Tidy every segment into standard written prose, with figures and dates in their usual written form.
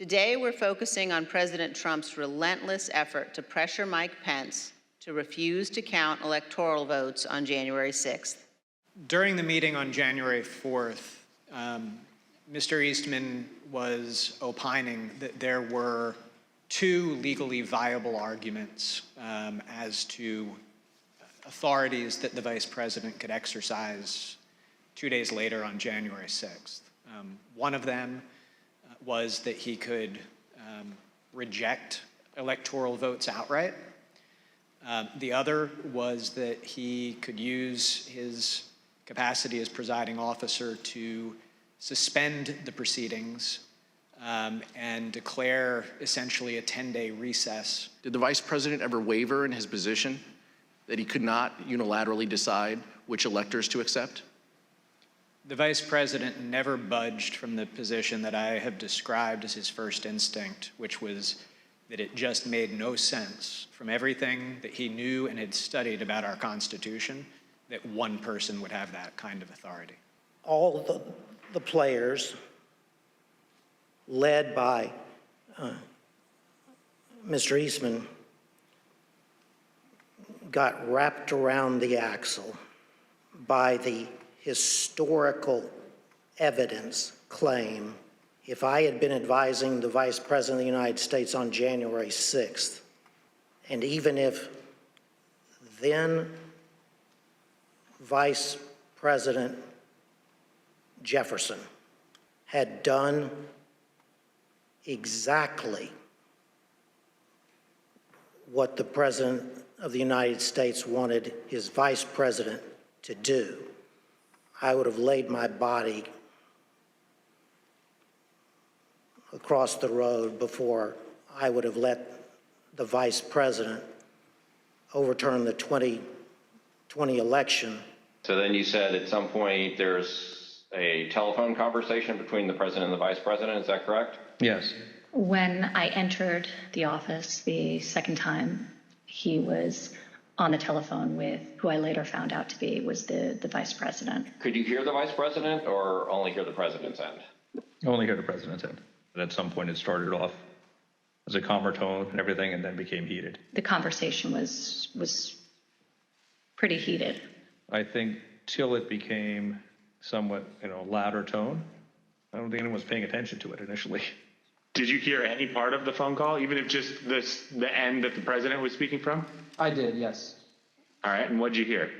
Today, we're focusing on President Trump's relentless effort to pressure Mike Pence to refuse to count electoral votes on January 6th. During the meeting on January 4th, Mr. Eastman was opining that there were two legally viable arguments as to authorities that the vice president could exercise 2 days later on January 6th. One of them was that he could reject electoral votes outright. The other was that he could use his capacity as presiding officer to suspend the proceedings and declare essentially a 10-day recess. Did the vice president ever waver in his position that he could not unilaterally decide which electors to accept? The vice president never budged from the position that I have described as his first instinct, which was that it just made no sense from everything that he knew and had studied about our Constitution that one person would have that kind of authority. All the players, led by Mr. Eastman, got wrapped around the axle by the historical evidence claim. If I had been advising the Vice President of the United States on January 6th, and even if then Vice President Jefferson had done exactly what the President of the United States wanted his Vice President to do, I would have laid my body across the road before I would have let the Vice President overturn the 2020 election. So then you said at some point there's a telephone conversation between the president and the vice president, is that correct? Yes. When I entered the office the second time, he was on the telephone with who I later found out to be was the vice president. Could you hear the vice president or only hear the president's end? Only heard the president's end. But at some point it started off as a calmer tone and everything and then became heated. The conversation was pretty heated. I think till it became somewhat, louder tone. I don't think anyone was paying attention to it initially. Did you hear any part of the phone call, even if just the end that the president was speaking from? I did, yes. All right, and what'd you hear?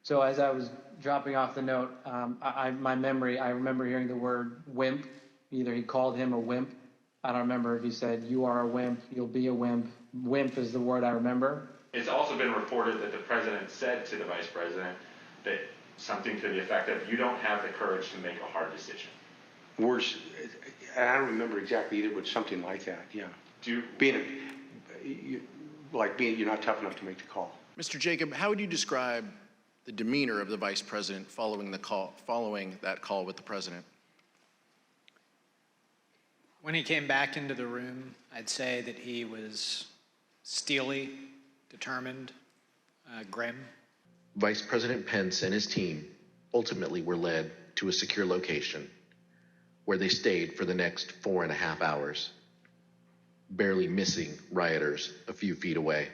So as I was dropping off the note, my memory, I remember hearing the word wimp. Either he called him a wimp. I don't remember if he said, you are a wimp, you'll be a wimp. Wimp is the word I remember. It's also been reported that the president said to the vice president that something to the effect of, you don't have the courage to make a hard decision. Worse, I don't remember exactly either, but something like that, yeah. You're not tough enough to make the call. Mr. Jacob, how would you describe the demeanor of the vice president following that call with the president? When he came back into the room, I'd say that he was steely, determined, grim. Vice President Pence and his team ultimately were led to a secure location where they stayed for the next 4.5 hours, barely missing rioters a few feet away.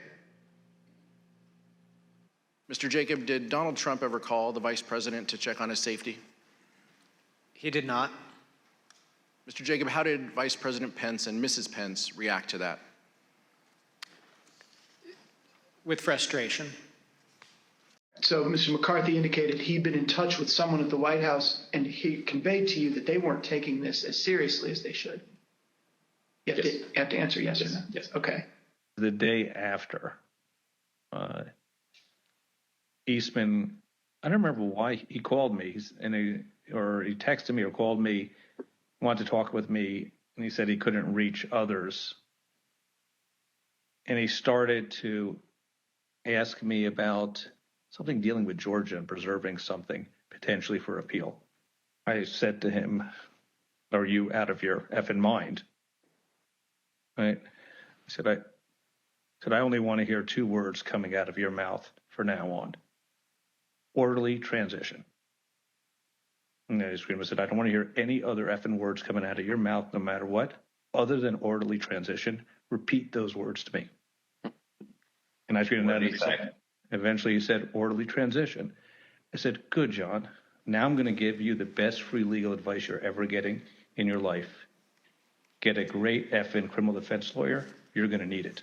Mr. Jacob, did Donald Trump ever call the vice president to check on his safety? He did not. Mr. Jacob, how did Vice President Pence and Mrs. Pence react to that? With frustration. So Mr. McCarthy indicated he'd been in touch with someone at the White House and he conveyed to you that they weren't taking this as seriously as they should. You have to answer yes or no. Yes. Okay. The day after, Eastman, I don't remember why he called me, or he texted me or called me, wanted to talk with me, and he said he couldn't reach others. And he started to ask me about something dealing with Georgia and preserving something potentially for appeal. I said to him, are you out of your effing mind? Right? I said, I only want to hear two words coming out of your mouth from now on. Orderly transition. And then he screamed, I said, I don't want to hear any other effing words coming out of your mouth no matter what. other than orderly transition, repeat those words to me. And I treated that as eventually he said orderly transition. I said, good, John. Now I'm going to give you the best free legal advice you're ever getting in your life. Get a great effing criminal defense lawyer. You're going to need it.